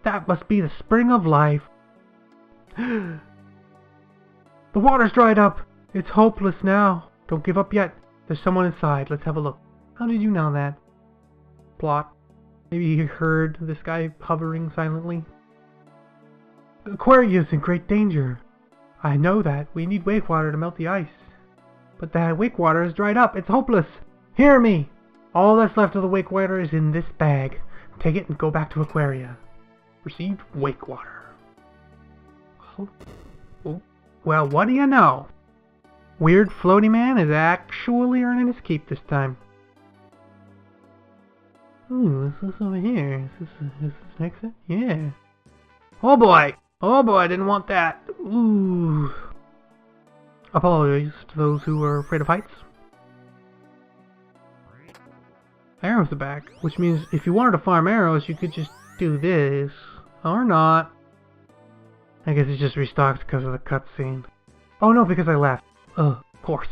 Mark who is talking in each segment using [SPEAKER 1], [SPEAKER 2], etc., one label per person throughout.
[SPEAKER 1] That must be the spring of life. The water's dried up. It's hopeless now. Don't give up yet. There's someone inside. Let's have a look. How did you know that? Plot. Maybe you heard this guy hovering silently. Aquaria's in great danger. I know that. We need wake water to melt the ice. But that wake water is dried up. It's hopeless. Hear me. All that's left of the wake water is in this bag. Take it and go back to Aquaria. Received wake water. Oh. Well, what do you know? Weird floaty man is actually earning his keep this time. Ooh, what's this over here? Is this exit? Yeah. Oh boy! Oh boy, I didn't want that. Ooh. Apologies to those who are afraid of heights. Arrows are back, which means if you wanted to farm arrows, you could just do this. Or not. I guess it just restocks because of the cutscene. Oh no, because I left. Of course.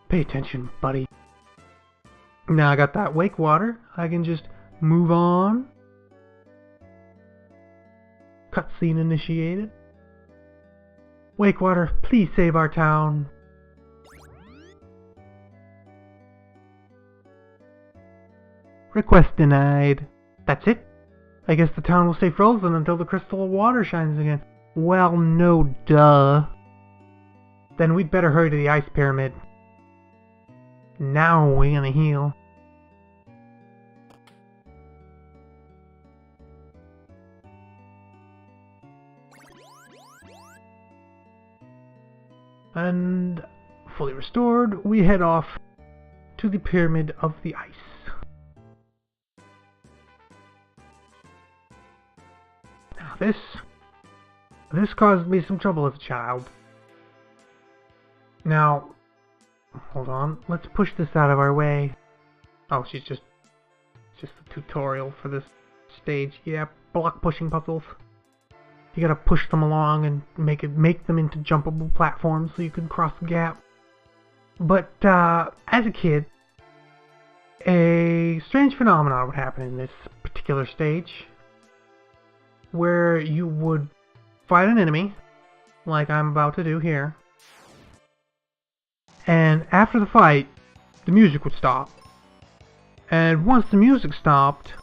[SPEAKER 1] Pay attention, buddy. Now I got that wake water. I can just move on. Cutscene initiated. Wake water, please save our town. Request denied. That's it? I guess the town will stay frozen until the crystal water shines again. Well, no duh. Then we'd better hurry to the ice pyramid. Now we're gonna heal. And fully restored, we head off to the Pyramid of the Ice. Now this caused me some trouble as a child. Now, hold on, let's push this out of our way. Oh, it's just a tutorial for this stage. Yeah, block pushing puzzles. You gotta push them along and make them into jumpable platforms so you can cross the gap. But as a kid, a strange phenomenon would happen in this particular stage, where you would fight an enemy, like I'm about to do here, and after the fight, the music would stop. And once the music stopped,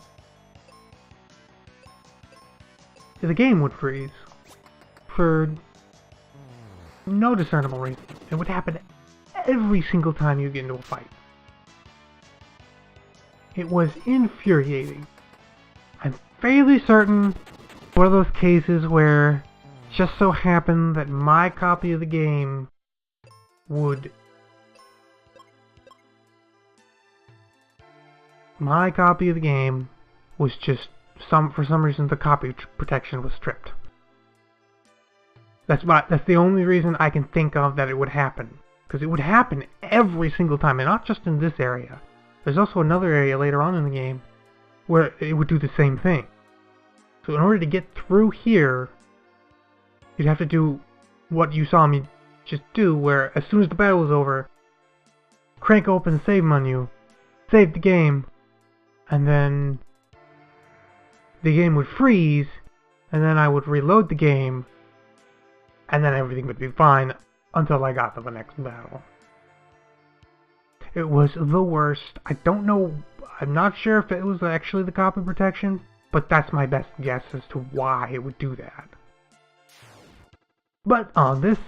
[SPEAKER 1] the game would freeze for no discernible reason. It would happen every single time you get into a fight. It was infuriating. I'm fairly certain one of those cases where it just so happened that my copy of the game would... My copy of the game was just... for some reason the copy protection was stripped. That's the only reason I can think of that it would happen. Because it would happen every single time, and not just in this area. There's also another area later on in the game where it would do the same thing. So in order to get through here, you'd have to do what you saw me just do, where as soon as the battle was over, crank open the save menu, save the game, and then the game would freeze, and then I would reload the game, and then everything would be fine until I got to the next battle. It was the worst. I don't know, I'm not sure if it was actually the copy protection, but that's my best guess as to why it would do that. But on this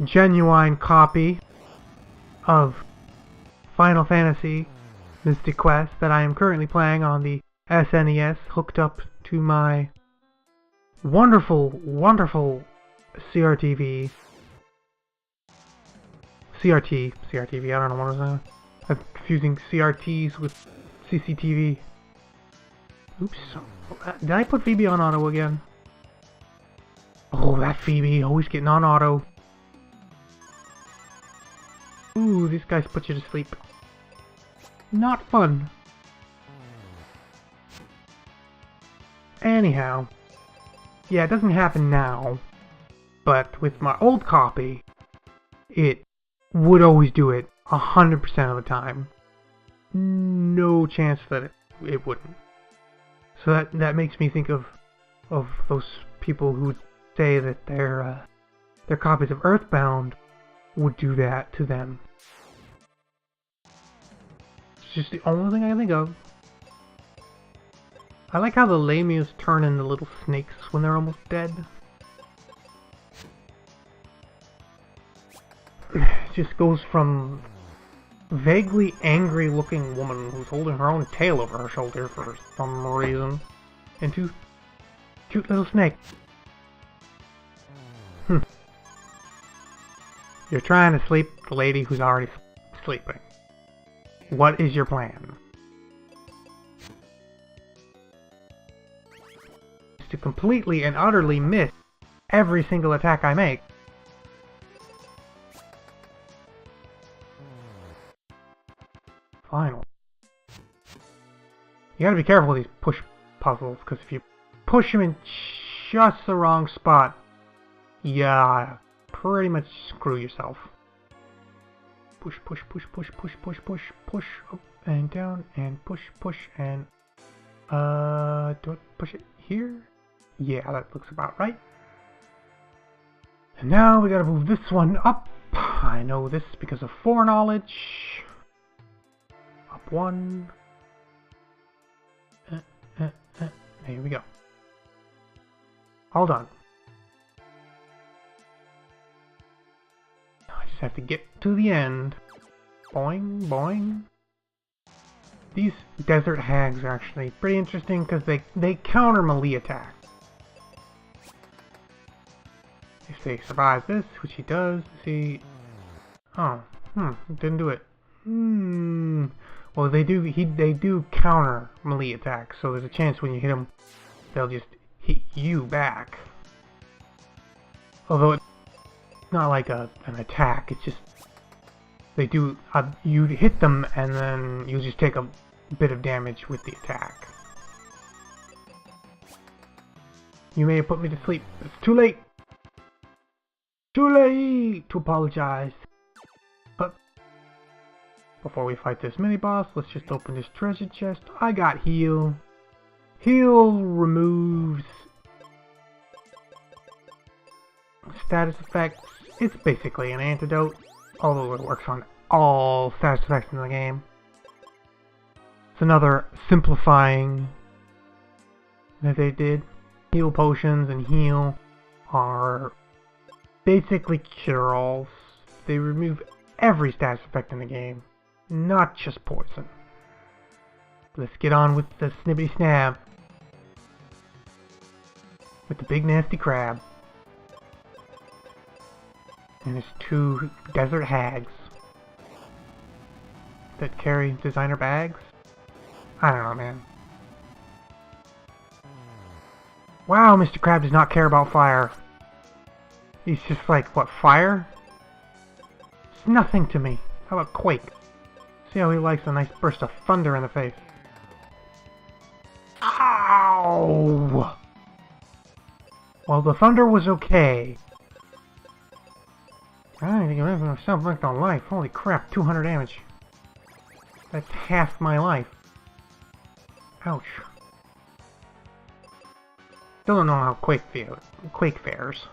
[SPEAKER 1] genuine copy of Final Fantasy Mystic Quest that I am currently playing on the SNES, hooked up to my wonderful, wonderful CRTV. CRTV, I don't know what I'm saying. I'm confusing CRTs with CCTV. Oops. Did I put Phoebe on auto again? Oh, that Phoebe, always getting on auto. Ooh, these guys put you to sleep. Not fun. Anyhow. Yeah, it doesn't happen now. But with my old copy, it would always do it 100% of the time. No chance that it wouldn't. So that makes me think of those people who would say that their copies of Earthbound would do that to them. It's just the only thing I can think of. I like how the Lamias turn into little snakes when they're almost dead. It just goes from vaguely angry looking woman who's holding her own tail over her shoulder for some reason into cute little snake. You're trying to sleep the lady who's already sleeping. What is your plan? It's to completely and utterly miss every single attack I make. Final. You gotta be careful with these push puzzles, because if you push them in just the wrong spot, yeah, pretty much screw yourself. Push, push, push, push, push, push, push, push, up and down, and push, push, and, do I push it here? Yeah, that looks about right. And now we gotta move this one up. I know this because of foreknowledge. Up one. There we go. All done. Now I just have to get to the end. Boing, boing. These desert hags are actually pretty interesting because they counter melee attack. If they survive this, which he does, see... Oh, didn't do it. Well, they do counter melee attacks, so there's a chance when you hit them, they'll just hit you back. Although it's not like an attack, it's just they do. You hit them, and then you just take a bit of damage with the attack. You may have put me to sleep. It's too late. Too late to apologize. But before we fight this mini-boss, let's just open this treasure chest. I got heal. Heal removes status effects. It's basically an antidote, although it works on all status effects in the game. It's another simplifying that they did. Heal potions and heal are basically cure-alls. They remove every status effect in the game, not just poison. Let's get on with the snippity snap. With the big nasty crab. And his two desert hags that carry designer bags. I don't know, man. Wow, Mr. Crab does not care about fire. He's just like, what, fire? It's nothing to me. How about quake? See how he likes a nice burst of thunder in the face. Ow! Well, the thunder was okay. I didn't give myself back on life. Holy crap, 200 damage. That's half my life. Ouch. Still don't know how Quake fares.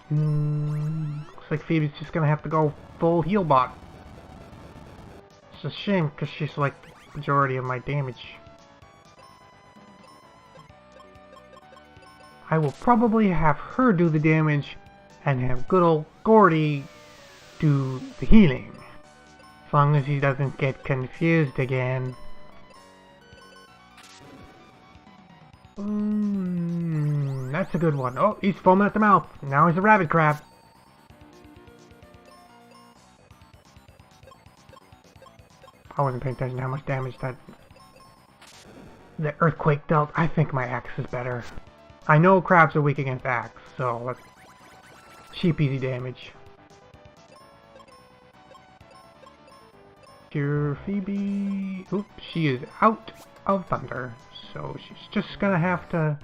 [SPEAKER 1] Looks like Phoebe's just gonna have to go full heal bot. It's a shame because she's like the majority of my damage. I will probably have her do the damage and have good old Gordy do the healing. As long as he doesn't get confused again. That's a good one. Oh, he's foaming at the mouth. Now he's a rabbit crab. I wasn't paying attention to how much damage that the earthquake dealt. I think my axe is better. I know crabs are weak against axe, so that's cheap, easy damage. Cure Phoebe. Oops, she is out of thunder, so she's just gonna have to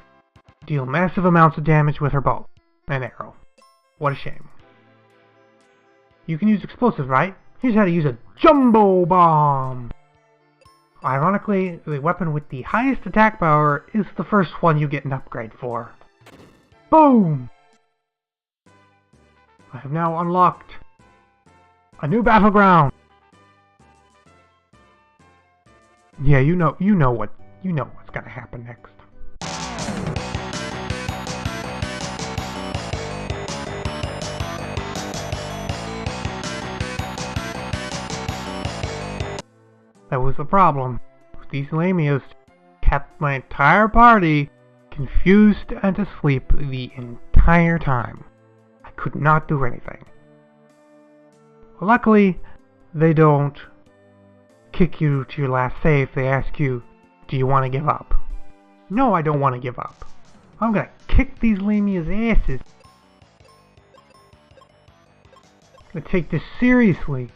[SPEAKER 1] deal massive amounts of damage with her bow and arrow. What a shame. You can use explosives, right? Here's how to use a jumbo bomb. Ironically, the weapon with the highest attack power is the first one you get an upgrade for. Boom! I have now unlocked a new battleground. Yeah, you know what's gonna happen next. That was the problem. These lamias kept my entire party confused and asleep the entire time. I could not do anything. Luckily, they don't kick you to your last save. They ask you, do you want to give up? No, I don't want to give up. I'm gonna kick these lamias' asses. I'm gonna take this seriously.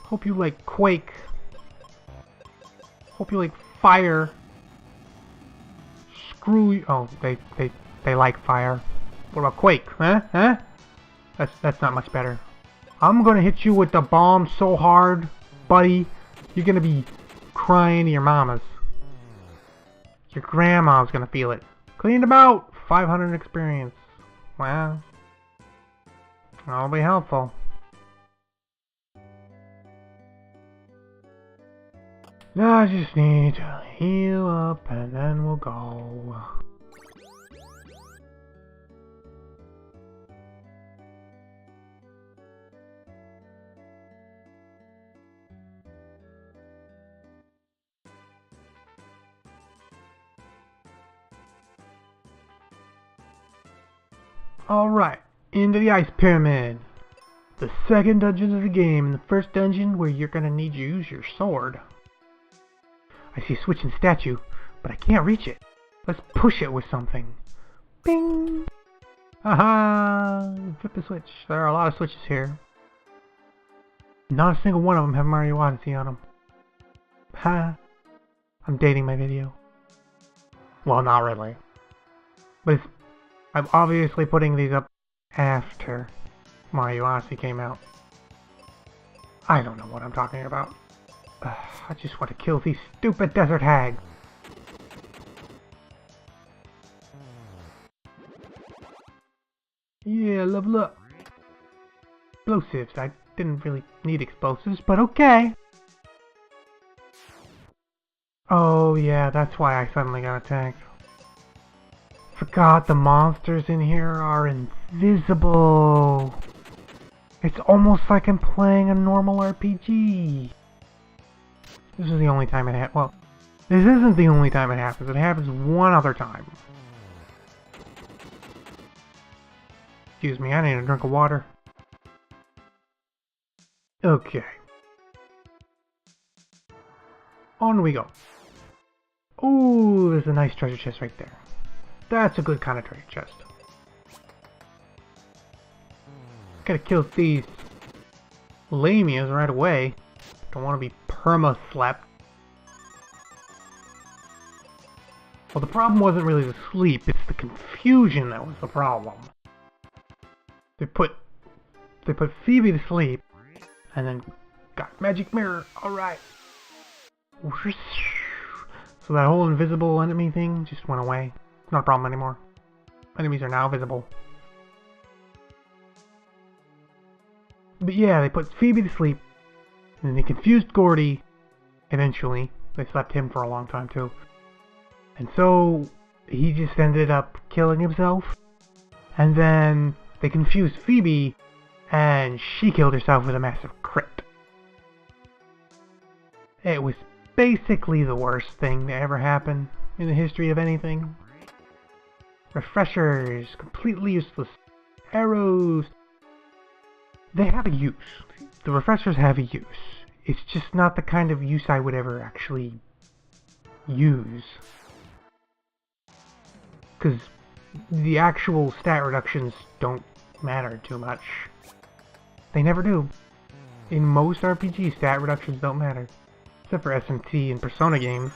[SPEAKER 1] Hope you like Quake. Hope you like fire. Screw you. Oh, they like fire. What about Quake? Huh? That's not much better. I'm gonna hit you with the bomb so hard, buddy. You're gonna be crying to your mamas. Your grandma's gonna feel it. Cleaned about 500 experience. Wow. That'll be helpful. I just need to heal up and then we'll go. Alright, into the ice pyramid. The second dungeon of the game, and the first dungeon where you're gonna need to use your sword. I see a switching statue, but I can't reach it. Let's push it with something. Bing! Aha! Flip the switch. There are a lot of switches here. Not a single one of them have Mario Odyssey on them. Ha! I'm dating my video. Well, not really. But I'm obviously putting these up after Mario Odyssey came out. I don't know what I'm talking about. I just want to kill these stupid desert hags. Yeah, level up. Explosives. I didn't really need explosives, but okay. Oh yeah, that's why I suddenly got attacked. Forgot the monsters in here are invisible. It's almost like I'm playing a normal RPG. This is the only time it happens. Well, this isn't the only time it happens. It happens one other time. Excuse me, I need a drink of water. Okay. On we go. Ooh, there's a nice treasure chest right there. That's a good kind of treasure chest. Gotta kill these lamias right away. Don't want to be perma-slept. Well, the problem wasn't really the sleep, it's the confusion that was the problem. They put Phoebe to sleep, and then got magic mirror. Alright. So that whole invisible enemy thing just went away. It's not a problem anymore. Enemies are now visible. But yeah, they put Phoebe to sleep, and then they confused Gordy. Eventually, they slept him for a long time too. And so he just ended up killing himself. And then they confused Phoebe, and she killed herself with a massive crit. It was basically the worst thing to ever happen in the history of anything. Refreshers, completely useless. Arrows, they have a use. The refreshers have a use. It's just not the kind of use I would ever actually use. Because the actual stat reductions don't matter too much. They never do. In most RPGs, stat reductions don't matter. Except for SMT and Persona games.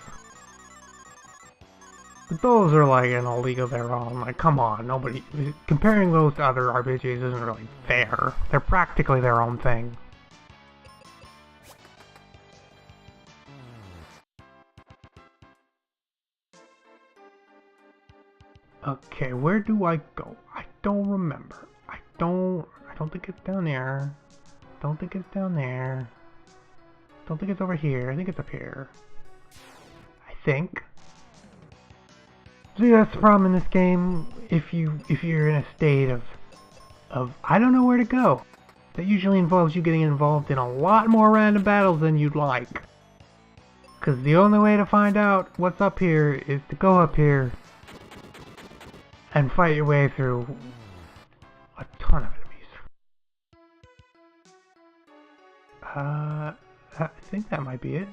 [SPEAKER 1] But those are like in a league of their own. Like, come on, nobody... Comparing those to other RPGs isn't really fair. They're practically their own thing. Okay, where do I go? I don't remember. I don't think it's down there. Don't think it's down there. Don't think it's over here. I think it's up here. I think. See, that's the problem in this game. If you're in a state of I don't know where to go. That usually involves you getting involved in a lot more random battles than you'd like. Because the only way to find out what's up here is to go up here and fight your way through a ton of enemies. I think that might be it.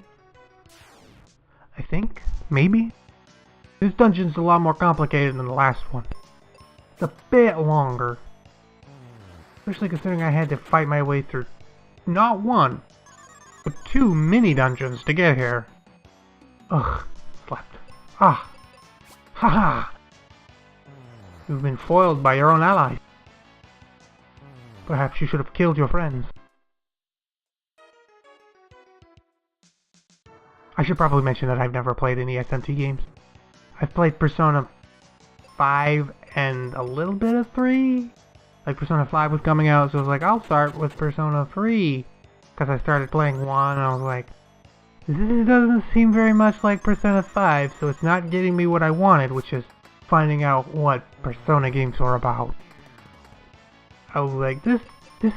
[SPEAKER 1] I think? Maybe? This dungeon's a lot more complicated than the last one. It's a bit longer. Especially considering I had to fight my way through not one, but 2 mini dungeons to get here. Ugh, slept. Ah. Haha. You've been foiled by your own allies. Perhaps you should have killed your friends. I should probably mention that I've never played any SMT games. I've played Persona 5 and a little bit of 3. Like Persona 5 was coming out, so I was like, I'll start with Persona 3. Because I started playing 1 and I was like, this doesn't seem very much like Persona 5, so it's not getting me what I wanted, which is finding out what Persona games are about. I was like, this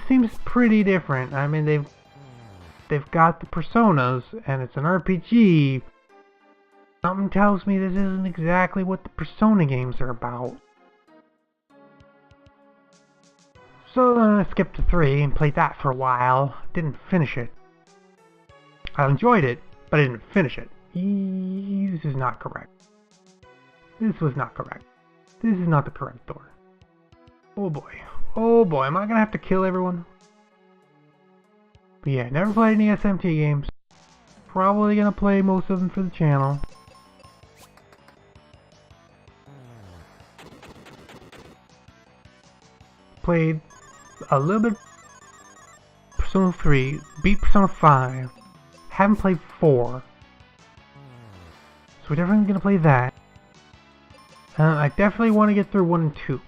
[SPEAKER 1] seems pretty different. I mean, they've got the Personas, and it's an RPG. Something tells me this isn't exactly what the Persona games are about. So then I skipped to 3 and played that for a while. Didn't finish it. I enjoyed it, but I didn't finish it. This is not correct. This was not correct. This is not the correct door. Oh boy. Oh boy, am I gonna have to kill everyone? But yeah, never played any SMT games. Probably gonna play most of them for the channel. Played a little bit Persona 3, beat Persona 5, haven't played 4. So we're definitely gonna play that. I definitely want to get through 1 and 2.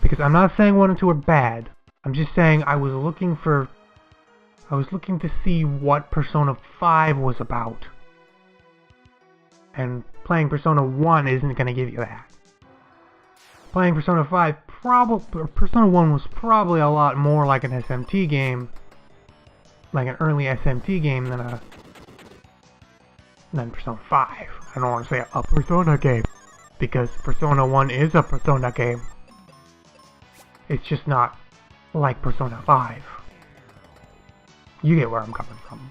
[SPEAKER 1] Because I'm not saying 1 and 2 are bad. I'm just saying I was looking to see what Persona 5 was about. And playing Persona 1 isn't going to give you that. Playing Persona 5, Persona 1 was probably a lot more like an SMT game. Like an early SMT game than Persona 5. I don't want to say a Persona game. Because Persona 1 is a Persona game. It's just not like Persona 5. You get where I'm coming from.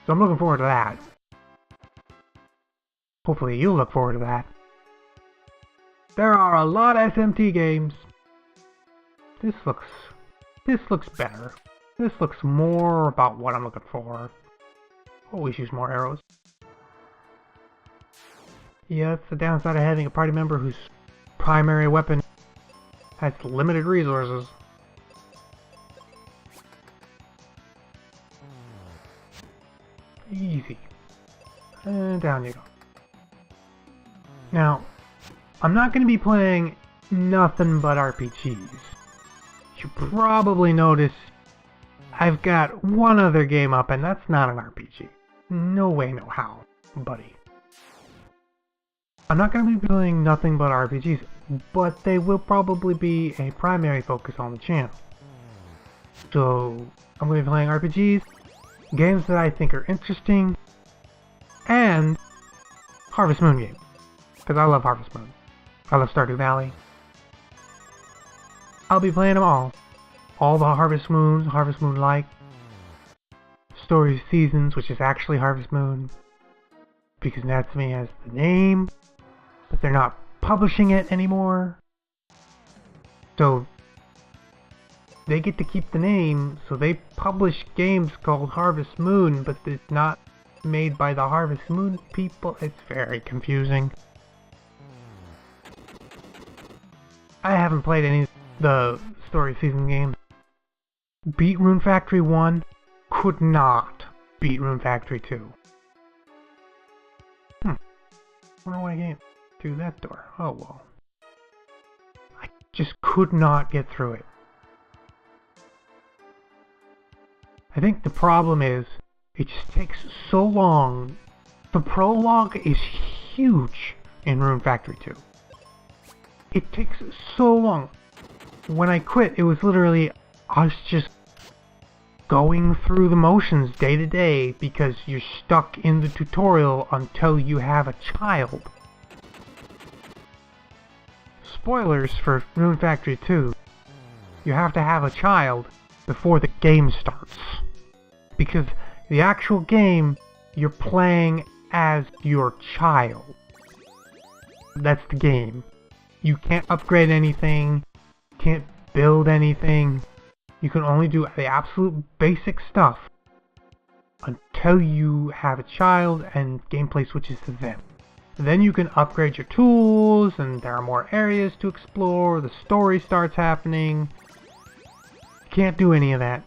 [SPEAKER 1] So I'm looking forward to that. Hopefully you'll look forward to that. There are a lot of SMT games. This looks better. This looks more about what I'm looking for. Always use more arrows. Yeah, that's the downside of having a party member whose primary weapon has limited resources. Easy. And down you go. Now, I'm not going to be playing nothing but RPGs. You probably noticed I've got one other game up, and that's not an RPG. No way, no how, buddy. I'm not going to be playing nothing but RPGs, but they will probably be a primary focus on the channel. So, I'm going to be playing RPGs, games that I think are interesting, and Harvest Moon games. Because I love Harvest Moon. I love Stardew Valley. I'll be playing them all. All the Harvest Moons, Harvest Moon-like. Story Seasons, which is actually Harvest Moon. Because Natsume has the name, but they're not publishing it anymore. So, they get to keep the name, so they publish games called Harvest Moon, but it's not made by the Harvest Moon people. It's very confusing. I haven't played any of the Story Season games. Beat Rune Factory 1, could not beat Rune Factory 2. Wonder why through that door. Oh well. I just could not get through it. I think the problem is, it just takes so long. The prologue is huge in Rune Factory 2. It takes so long. When I quit, it was literally, I was just going through the motions day to day because you're stuck in the tutorial until you have a child. Spoilers for Rune Factory 2. You have to have a child before the game starts. Because the actual game, you're playing as your child. That's the game. You can't upgrade anything, can't build anything. You can only do the absolute basic stuff until you have a child and gameplay switches to them. Then you can upgrade your tools and there are more areas to explore, the story starts happening. You can't do any of that.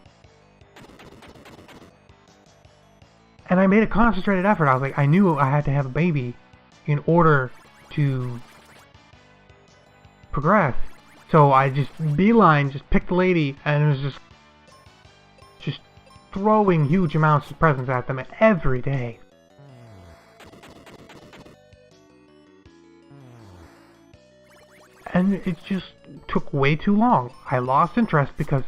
[SPEAKER 1] And I made a concentrated effort. I was like, I knew I had to have a baby in order to progress. So I just picked the lady, and it was just throwing huge amounts of presents at them every day. And it just took way too long. I lost interest because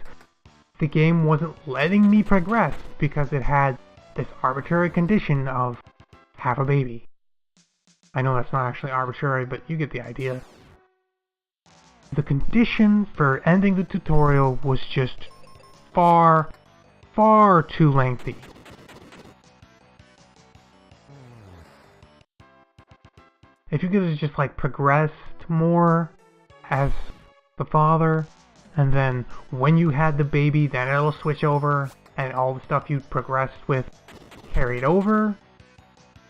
[SPEAKER 1] the game wasn't letting me progress because it had this arbitrary condition of have a baby. I know that's not actually arbitrary, but you get the idea. The condition for ending the tutorial was just far, far too lengthy. If you could have just like progressed more as the father, and then when you had the baby, then it'll switch over, and all the stuff you progressed with carried over,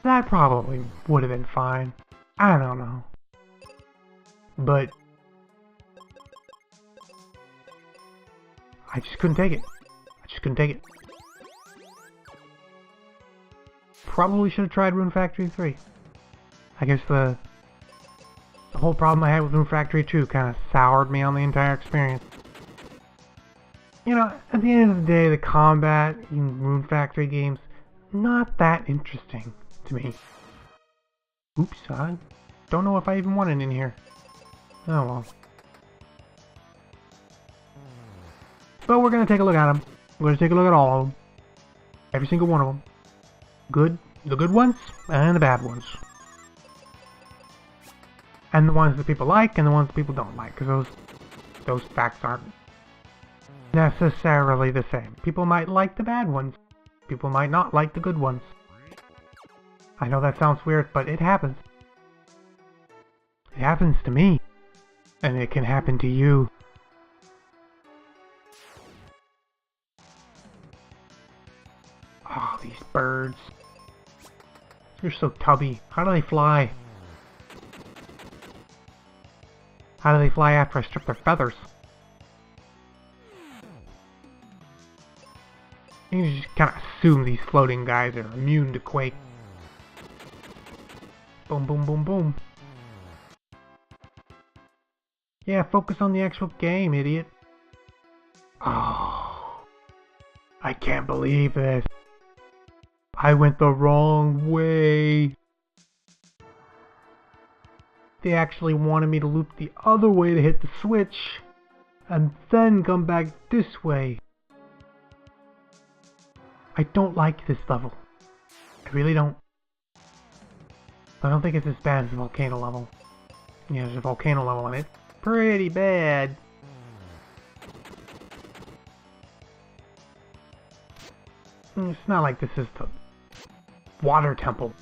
[SPEAKER 1] that probably would have been fine. I don't know. But I just couldn't take it. I just couldn't take it. Probably should have tried Rune Factory 3. I guess the whole problem I had with Rune Factory 2 kind of soured me on the entire experience. You know, at the end of the day, the combat in Rune Factory games, not that interesting to me. Oops, I don't know if I even want it in here. Oh well. But we're going to take a look at them. We're going to take a look at all of them. Every single one of them. The good ones, and the bad ones. And the ones that people like, and the ones that people don't like. Because those facts aren't necessarily the same. People might like the bad ones. People might not like the good ones. I know that sounds weird, but it happens. It happens to me. And it can happen to you. Oh, these birds. They're so tubby. How do they fly? How do they fly after I strip their feathers? You can just kind of assume these floating guys are immune to quake. Boom, boom, boom, boom. Yeah, focus on the actual game, idiot. Oh, I can't believe this. I went the wrong way. They actually wanted me to loop the other way to hit the switch, and then come back this way. I don't like this level. I really don't. I don't think it's as bad as the volcano level. Yeah, there's a volcano level in it. Pretty bad. It's not like this is the water temple.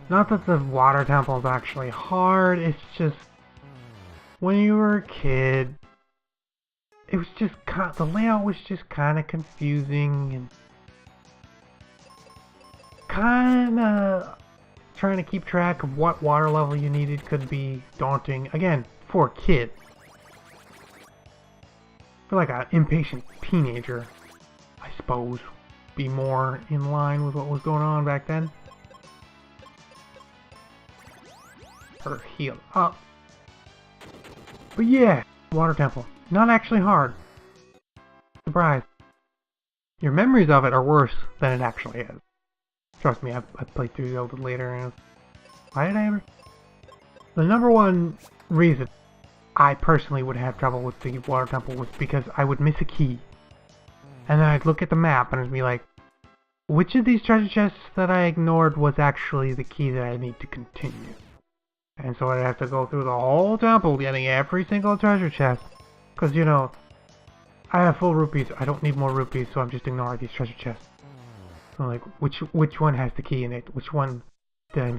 [SPEAKER 1] Not that the water temple is actually hard, it's just when you were a kid, it was just the layout was just kind of confusing and kind of trying to keep track of what water level you needed could be daunting. Again, for a kid. For like an impatient teenager, I suppose, be more in line with what was going on back then. Or heal up. But yeah, water temple. Not actually hard. Surprise. Your memories of it are worse than it actually is. Trust me, I've played through Zelda later and why did I ever? The number one reason I personally would have trouble with the water temple was because I would miss a key. And then I'd look at the map and it'd be like, which of these treasure chests that I ignored was actually the key that I need to continue? And so I'd have to go through the whole temple getting every single treasure chest. Because, you know, I have full rupees, I don't need more rupees, so I'm just ignoring these treasure chests. So like, which one has the key in it? Which one did I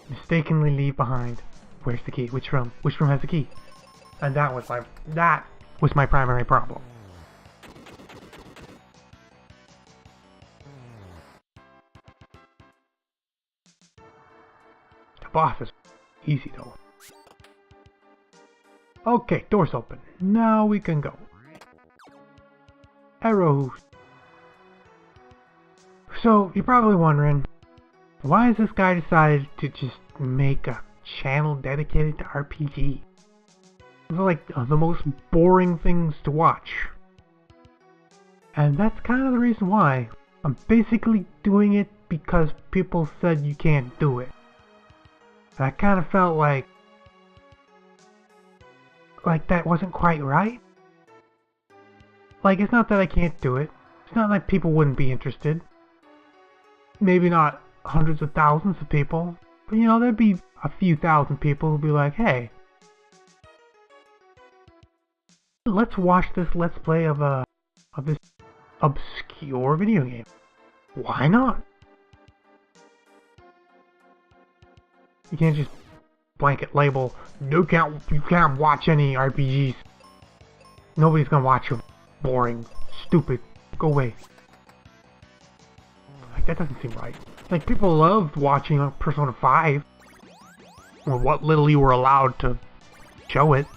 [SPEAKER 1] mistakenly leave behind? Where's the key? Which room? Which room has the key? And that was my primary problem. The boss is easy though. Okay, door's open. Now we can go. Arrows. So, you're probably wondering, why has this guy decided to just make a channel dedicated to RPG? Those are like the most boring things to watch. And that's kind of the reason why. I'm basically doing it because people said you can't do it. And I kind of felt like that wasn't quite right. Like, it's not that I can't do it. It's not like people wouldn't be interested. Maybe not hundreds of thousands of people, but you know, there'd be a few thousand people who'd be like, hey, let's watch this Let's Play of this obscure video game. Why not? You can't just blanket label, you can't watch any RPGs. Nobody's gonna watch them. Boring. Stupid. Go away. Like, that doesn't seem right. Like, people loved watching Persona 5. Or what little you were allowed to show it.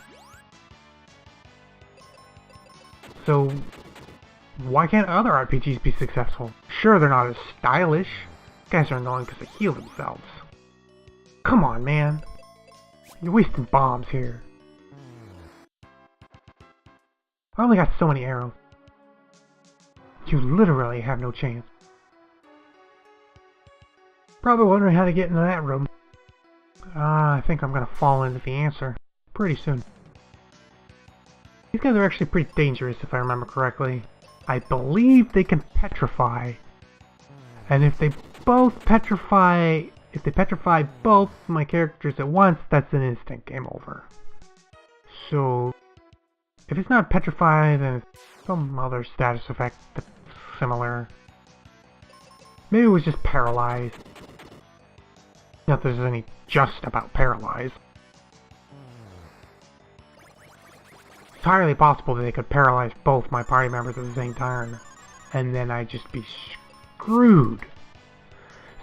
[SPEAKER 1] So, why can't other RPGs be successful? Sure, they're not as stylish. Guys are annoying because they heal themselves. Come on, man. You're wasting bombs here. I only got so many arrows. You literally have no chance. Probably wondering how to get into that room. I think I'm gonna fall into the answer pretty soon. These guys are actually pretty dangerous if I remember correctly. I believe they can petrify. And if they petrify both my characters at once, that's an instant game over. So, if it's not petrify, then it's some other status effect that's similar. Maybe it was just paralyzed. Not that there's any just about paralyzed. It's entirely possible that they could paralyze both my party members at the same time, and then I'd just be screwed.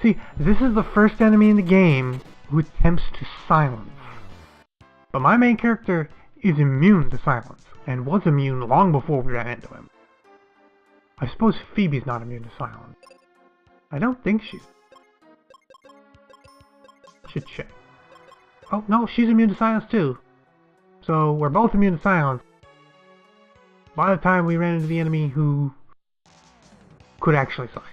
[SPEAKER 1] See, this is the first enemy in the game who attempts to silence. But my main character is immune to silence, and was immune long before we ran into him. I suppose Phoebe's not immune to silence. I don't think she's... Should check. Oh, no, she's immune to silence too. So, we're both immune to silence. By the time we ran into the enemy who could actually silence.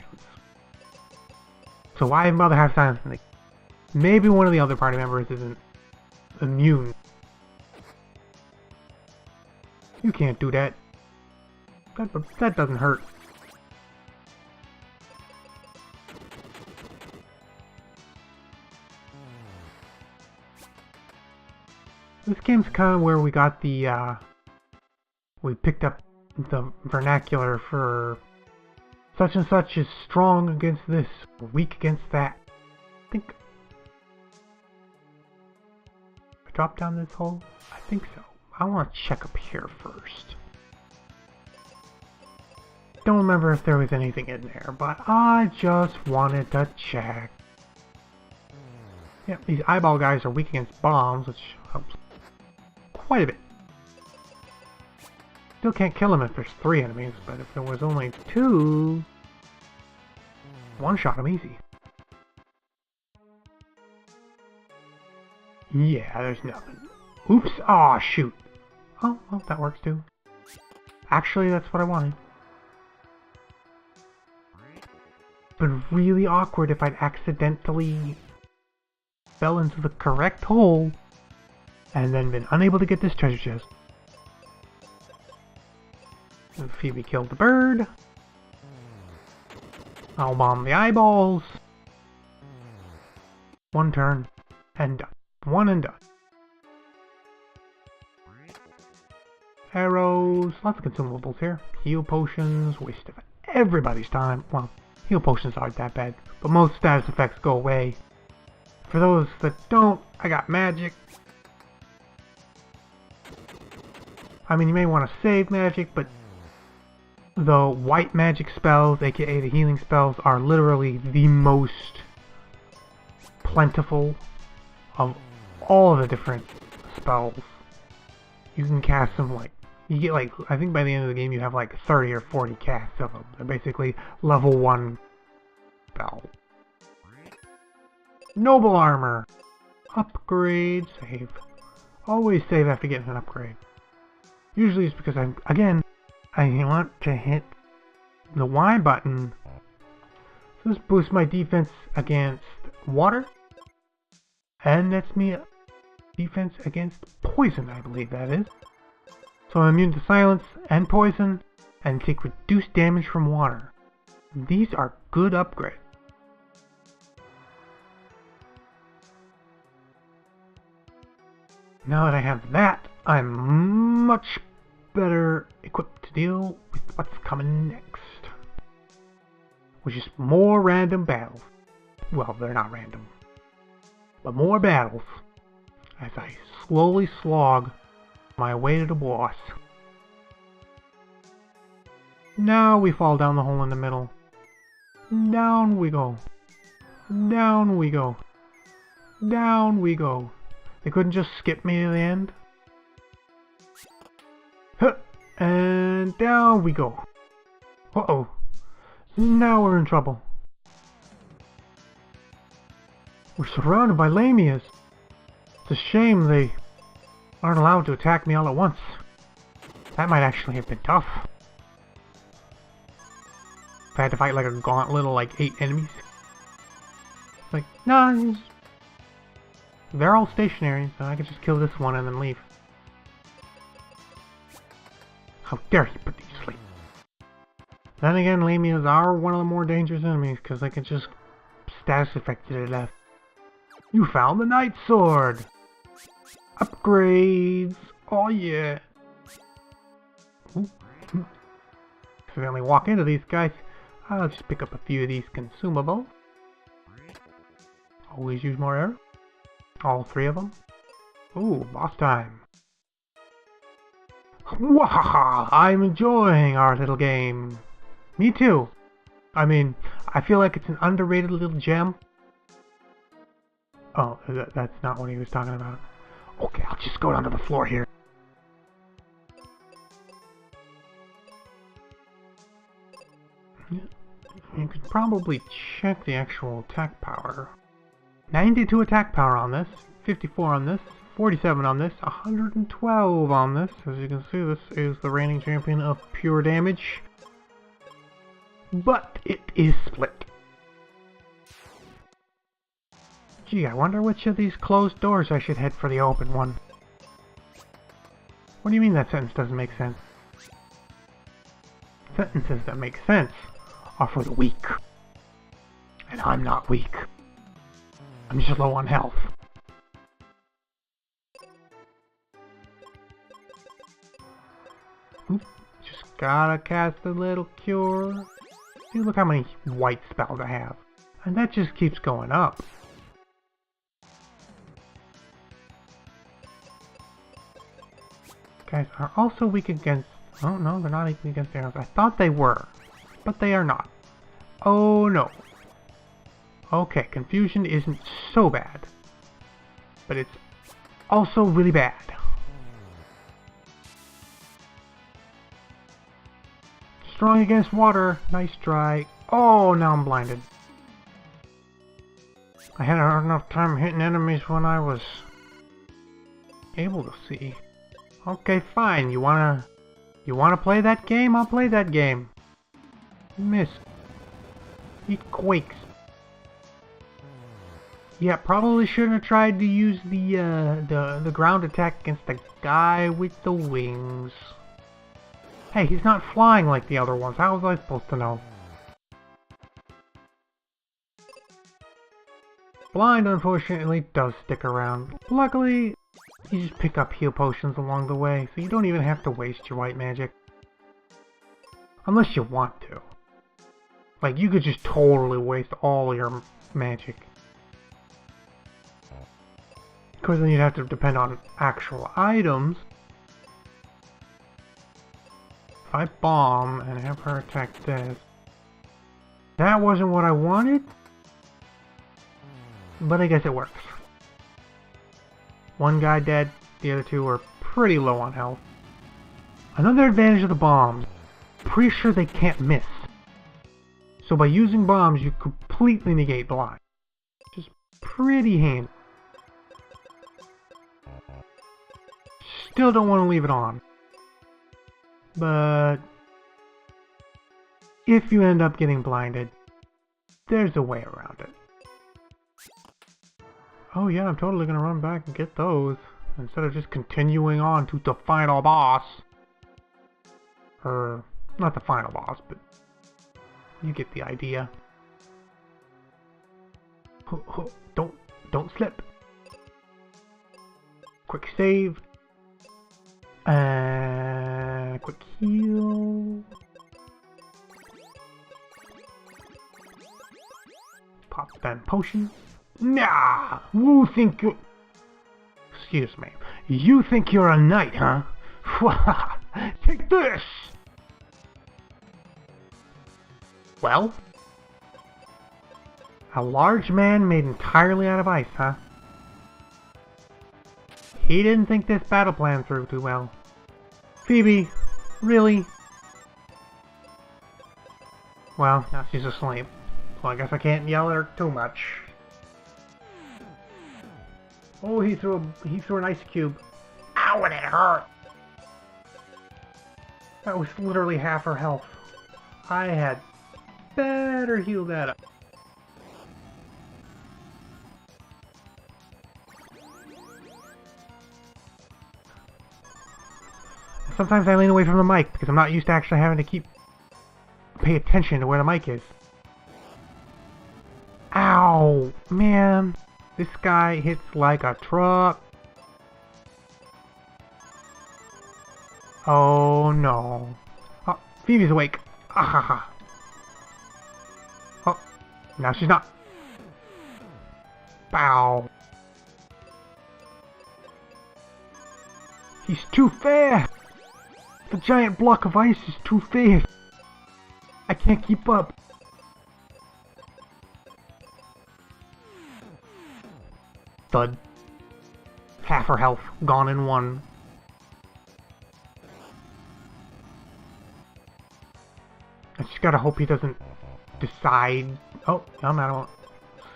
[SPEAKER 1] So why bother have silence? Maybe one of the other party members isn't immune. You can't do that. That doesn't hurt. This game's kind of where we got the, we picked up the vernacular for such and such is strong against this, or weak against that. I think... I dropped down this hole? I think so. I want to check up here first. Don't remember if there was anything in there, but I just wanted to check. Yeah, these eyeball guys are weak against bombs, which helps quite a bit. Still can't kill them if there's 3 enemies, but if there was only 2, one-shot them easy. Yeah, there's nothing. Oops. Aw, shoot. Oh, well, that works too. Actually, that's what I wanted. But really awkward if I'd accidentally fell into the correct hole and then been unable to get this treasure chest. And Phoebe killed the bird. I'll bomb the eyeballs. One turn and done. One and done. Arrows, lots of consumables here. Heal potions, waste of everybody's time. Well, heal potions aren't that bad, but most status effects go away. For those that don't, I got magic. I mean, you may want to save magic, but the white magic spells, aka the healing spells, are literally the most plentiful of all the different spells. You can cast them like, you get like, I think by the end of the game you have like 30 or 40 casts of them. They're basically level 1 spell. Noble armor. Upgrade, save. Always save after getting an upgrade. Usually it's because I want to hit the Y button. So this boosts my defense against water. And that's me defense against poison, I believe that is. So I'm immune to silence and poison, and take reduced damage from water. These are good upgrades. Now that I have that, I'm much better equipped to deal with what's coming next. Which is more random battles. Well, they're not random. But more battles as I slowly slog my way to the boss. Now we fall down the hole in the middle. Down we go. Down we go. Down we go. They couldn't just skip me to the end. Huh. And down we go. Uh-oh. Now we're in trouble. We're surrounded by lamias. It's a shame they aren't allowed to attack me all at once. That might actually have been tough. If I had to fight like a gauntlet of like 8 enemies. It's like, nah, they're all stationary, so I could just kill this one and then leave. How dare he put these to sleep? Then again, lamias are one of the more dangerous enemies because they can just status affect you to death. You found the Knight Sword! Upgrades! Oh yeah! Accidentally walk into these guys. I'll just pick up a few of these consumables. Always use more arrows. All 3 of them. Ooh, boss time. Wahaha! I'm enjoying our little game. Me too. I mean, I feel like it's an underrated little gem. Oh, that's not what he was talking about. Okay, I'll just go down to the floor here. You could probably check the actual attack power. 92 attack power on this, 54 on this, 47 on this, 112 on this. As you can see, this is the reigning champion of pure damage. But it is split. Gee, I wonder which of these closed doors I should head for the open one. What do you mean that sentence doesn't make sense? Sentences that make sense are for the weak. And I'm not weak. I'm just low on health. Oop, just gotta cast a little cure. See, look how many white spells I have. And that just keeps going up. Guys are also weak against... Oh no, they're not weak against arrows. I thought they were, but they are not. Oh no. Okay, confusion isn't so bad, but it's also really bad. Strong against water. Nice try. Oh, now I'm blinded. I had enough time hitting enemies when I was able to see. Okay, fine. You wanna play that game? I'll play that game. Miss. Eat quakes. Yeah, probably shouldn't have tried to use the ground attack against the guy with the wings. Hey, he's not flying like the other ones. How was I supposed to know? Blind, unfortunately, does stick around. Luckily, you just pick up heal potions along the way, so you don't even have to waste your white magic. Unless you want to. Like, you could just totally waste all your magic. Of course, then you'd have to depend on actual items. If I bomb and have her attack this... That wasn't what I wanted, but I guess it works. One guy dead, the other two are pretty low on health. Another advantage of the bombs, pretty sure they can't miss. So by using bombs, you completely negate blind. Which is pretty handy. Still don't want to leave it on. But if you end up getting blinded, there's a way around it. Oh yeah, I'm totally gonna run back and get those, instead of just continuing on to the final boss. Or, not the final boss, but you get the idea. Don't slip. Quick save. And quick heal. Pop that potion. Nah! You think you... Excuse me. You think you're a knight, huh? Take this! Well? A large man made entirely out of ice, huh? He didn't think this battle plan through too well. Phoebe, really? Well, now she's asleep. So I guess I can't yell at her too much. Oh, he threw an ice cube. Ow, and it hurt! That was literally half her health. I had better heal that up. Sometimes I lean away from the mic because I'm not used to actually having to pay attention to where the mic is. Ow! Man, this guy hits like a truck. Oh no. Oh, Phoebe's awake. Ah. Oh, now she's not. Bow. He's too fast. The giant block of ice is too fast. I can't keep up. Thud. Half her health gone in one. I just gotta hope he doesn't decide. Oh, I'm out of.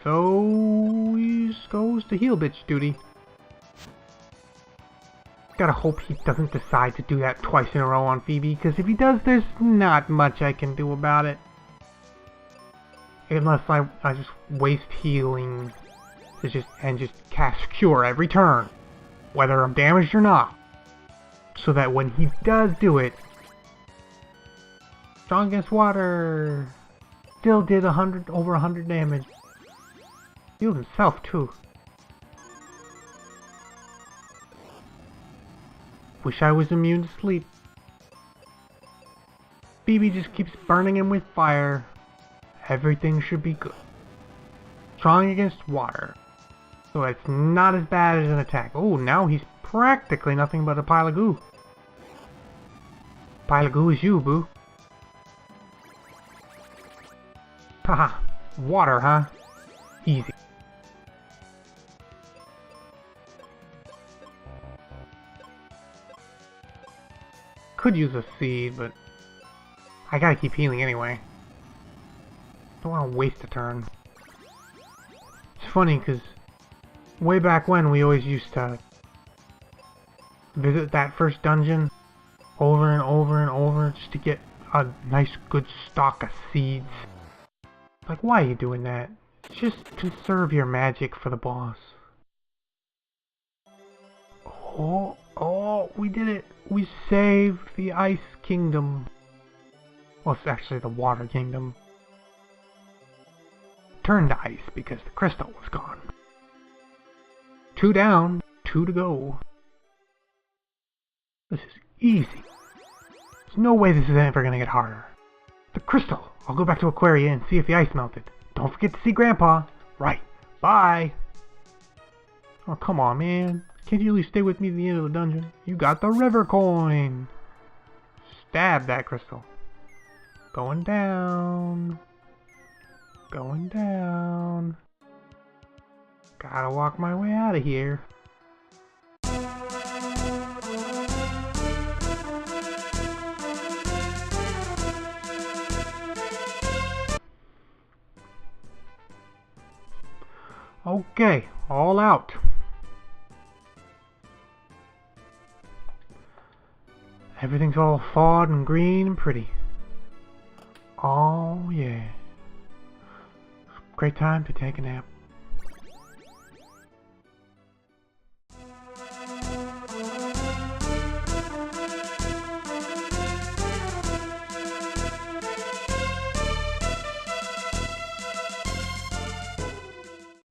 [SPEAKER 1] So he goes to heal bitch duty. Gotta hope he doesn't decide to do that twice in a row on Phoebe, because if he does, there's not much I can do about it. Unless I just waste healing to just cast Cure every turn, whether I'm damaged or not. So that when he does do it, strong against water, still did over 100 damage. Healed himself too. Wish I was immune to sleep. Phoebe just keeps burning him with fire. Everything should be good. Strong against water. So it's not as bad as an attack. Oh, now he's practically nothing but a pile of goo. Pile of goo is you, boo. Haha. Water, huh? Easy. Could use a seed, but I gotta keep healing anyway. Don't want to waste a turn. It's funny because way back when we always used to visit that first dungeon over and over and over just to get a nice good stock of seeds. Like, why are you doing that? Just conserve your magic for the boss. Oh, we did it! We saved the Ice Kingdom. Well, it's actually the Water Kingdom. Turned to ice because the crystal was gone. 2 down, 2 to go. This is easy. There's no way this is ever gonna get harder. The crystal! I'll go back to Aquaria and see if the ice melted. Don't forget to see Grandpa. Right. Bye! Oh, come on, man. Can't you at least stay with me to the end of the dungeon? You got the river coin! Stab that crystal. Going down. Going down. Gotta walk my way out of here. Okay, all out. Everything's all thawed and green and pretty. Oh yeah. Great time to take a nap.